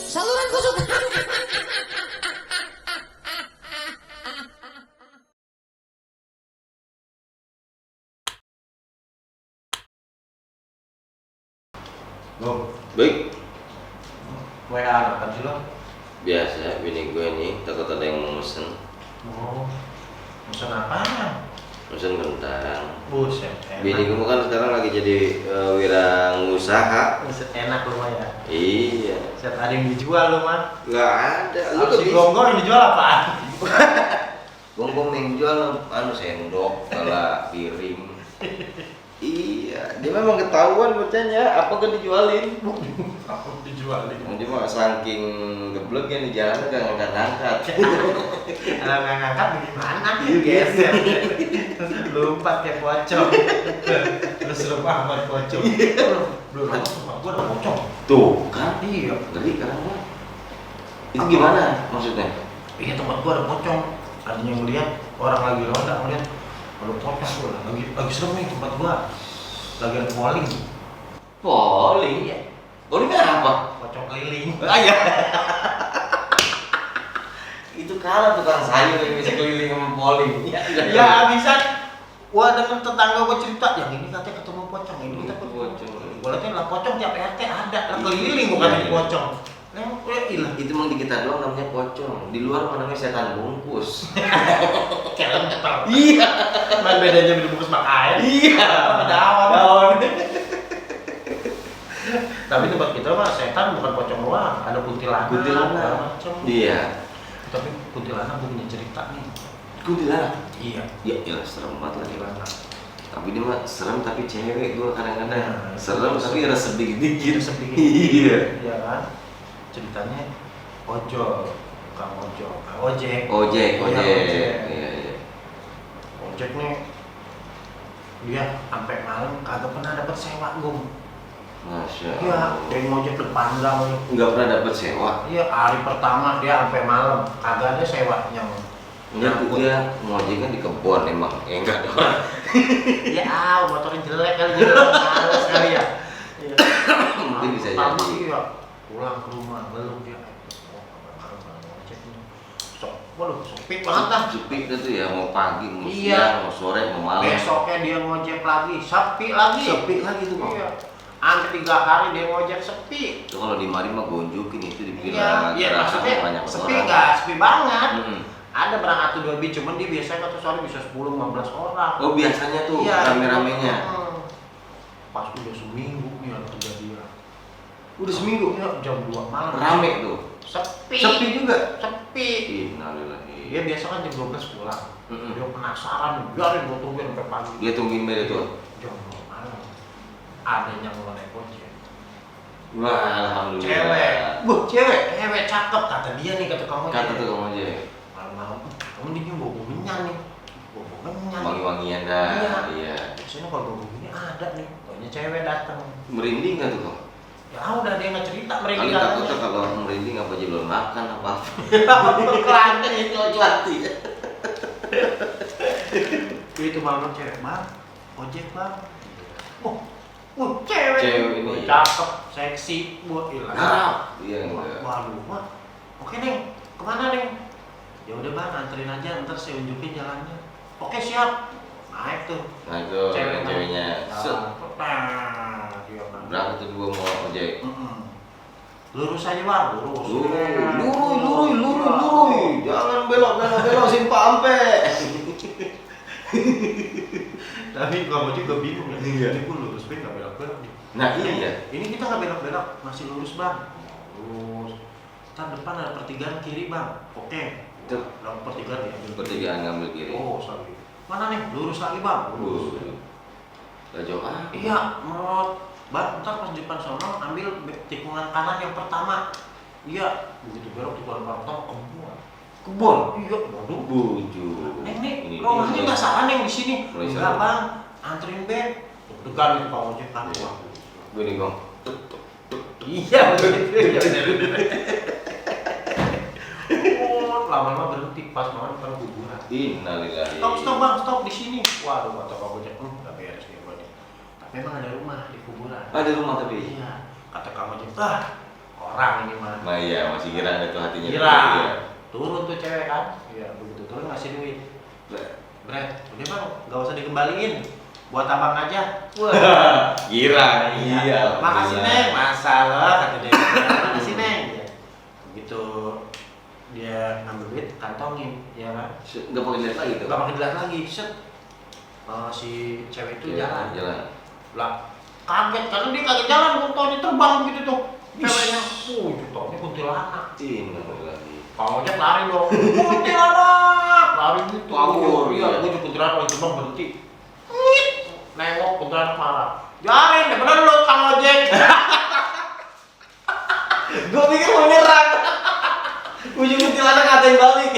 Saluran kesukaan. Lo, Baik, WA apa sih lo? biasa bini gue nih takut ada yang mau mesen. Oh, pesan apaan? Mesen kentang. Buset, Bini enak. gue kan sekarang lagi jadi wirausaha. Buset, enak lu mah ya. Iya, Set ada yang dijual lu mah. nggak ada. Lu Lu si bisa. gonggong yang dijual apaan? Gonggong yang jual anu sendok, pala piring. Iya, dia memang ketahuan bocahnya apa kan dijualin. Apa dijualin? Dia mah saking gebleknya di jalan gak ngangkat-ngangkat. Kalau nggak ngangkat bagaimana? Geser. Lompat kayak pocong. Lu serem banget pocong. Belum lama tempat gua ada pocong. Tuh, kan? Iya. Ngeri kan gua. Itu Apa? gimana maksudnya? Iya, tempat gua ada pocong. Ada yang ngeliat orang lagi ronda ngeliat ada pocong tuh lagi serem nih tempat gua. Lagi ada polling. Polling. Iya. Polling apa? Pocong keliling. Iya. Itu kalah tukang sayur yang bisa keliling sama polling. Ya bisa. Wah, denger tetangga gua cerita yang ini katanya ketemu pocong, ini kita Itu ketemu pocong. Gua liatin lah pocong tiap RT ada, lah keliling bukan Iya, di iya. pocong. Ilah. Itu emang di kita doang namanya pocong. Di luar namanya setan bungkus. Kayak lempel. Iya. Mana bedanya dibungkus mak air? Iya. Sama daun. Tapi tempat kita mah setan bukan pocong doang, ada kuntilanak. Kuntilanak. segala macem. Iya. Tapi kuntilanak gua punya cerita nih. Kuntilanak. Iya. Ya, ya serem banget lagi. Kuntilanak. Tapi dia mah serem tapi cewek gua kadang-kadang. Nah, Serem tapi resep dikit-dikit. Sedikit. Iya. Iya kan? Ceritanya ojol, bukan ojol, ojek. Ojek, Iya, ojek. ojek. Iya, iya. Ojek nih dia sampai malam kagak pernah dapat sewa gum. Masya Iya, Allah. dia ngojek depan gang nih. Nggak pernah dapet sewa. Iya, hari pertama dia sampai malam kagak ada sewanya. Enggak, dia ngojek kan di kebun emang. Enggak ada orang. Ya, motornya jelek kali jadi orang males kali ya. Iya. Mungkin bisa Pertama, jadi. Iya, pulang ke rumah belum dia. Oh, malam ojek nih. Waduh, sepi banget dah. Sepi itu tuh ya, mau pagi, mau Iya. siang, mau sore, mau malam. Besoknya dia ngojek lagi, sepi lagi. Sepi lagi tuh bang. Iya. Hampir 3 hari dia ngojek sepi. Itu kalau di mari mah gonjokin itu Iya, dikira iya maksudnya banyak sepi orang. nggak? Sepi banget. Mm-mm. Ada berangkat tuh 2 bis, cuman dia biasanya satu sore bisa 10-15 orang. Oh biasanya tuh Iya, rame-ramenya. Pas udah seminggu nih ada kejadian. Udah seminggu. Iya, jam 2 malam. Rame tuh. Sepi. Sepi juga. Sepi. Innalillahi. Dia biasa kan jam 12 pulang. Mm-mm. Dia penasaran, biarin gua tungguin sampai pagi. Dia tungguin beda tuh. Jam 2 malam. Ada yang mau naik ojek. Wah, alhamdulillah. Cewek. Cewek cakep kata dia nih kata kamu. Kata tuh kamu aja. Malam-malam, kamu dia bawa minyak nih. Bawa minyak. Wangi-wangian dah. Iya. Iya. Biasanya kalau bawa minyak ada nih. Pokoknya cewek datang. Merinding nggak tuh kok? Ya udah dia nggak cerita mereka. Kali takutnya kalau merinding apa aja belum makan apa? Kelanti. Kelanti. Itu malam cewek bang, ojek bang. Cewek. Cewek ini. Cakep, seksi, buat hilang. Nah, iya enggak. Waduh, Mak. Oke neng, kemana neng? Ya udah bang, anterin aja, ntar saya unjukin jalannya. Oke siap. Naik tuh. Nah itu ceweknya. Set. Nah, dia kan. Berapa tuh gua mau ojek? Lurus aja bang, lurus. Lurui. Jangan belok simpang ampe. Tapi kamu juga bingung ya. Iya. Ini pun lurus bang, nggak belok-belok nih. Nah iya. Ini kita nggak belok-belok, masih lurus bang. Lurus. Ntar depan ada pertigaan kiri bang. Oke. Tuh. Lalu pertigaan ya. Pertigaan ngambil kiri. Oh sorry. Mana nih? Lurus lagi bang. Lurus. Gak jauh ah. Iya, mau bang, ntar pas di depan sono ambil tikungan kanan yang pertama. Iya, begitu belok tikungan pertama kebun. Kebun. Iya, waduh. Buju. Neng nih, rumahnya nggak salah neng di sini. Mulai Enggak salah. bang, anterin Ben. Degan itu pak ojek kan. Iya. Gini bang. Iya, oh, lama-lama berhenti pas banget depan kuburan. Innalillahi. Stop bang, stop di sini. Waduh, kata pak ojek, nggak beres nih bang. memang ada rumah di kuburan. Ada rumah tapi. Iya. Kata Kang Ojek, orang ini mah. Nah iya, masih kira itu hatinya. Kira. Iya. Turun tuh cewek kan. Iya, begitu turun ngasih duit. Bre, udah bang, nggak usah dikembaliin. Buat abang aja. Wah. Kira, iya. Makasih Neng, masalah kata dia. Makasih Neng. Ya. Begitu dia ngambil duit, kantongin, ya kan? Nggak pakai lihat lagi tuh. Nggak pakai dilihat lagi, set. Si cewek itu jalan. Jalan. Lah, kaget karena dia kaget jalan, kuntonnya terbang begitu tuh. Ceweknya, kuntonnya kuntilanak. Ini nggak pakai lagi. Kang Ojek lari dong. Kuntilanak, lari gitu. Kabur, Iya, iya. gue juga kuntilanak lagi terbang berhenti. Nengok kuntilanak marah. Jarin, bener lo Kang Ojek. Gue pikir mau nyerang. Ujung kuntilanak ngatain balik.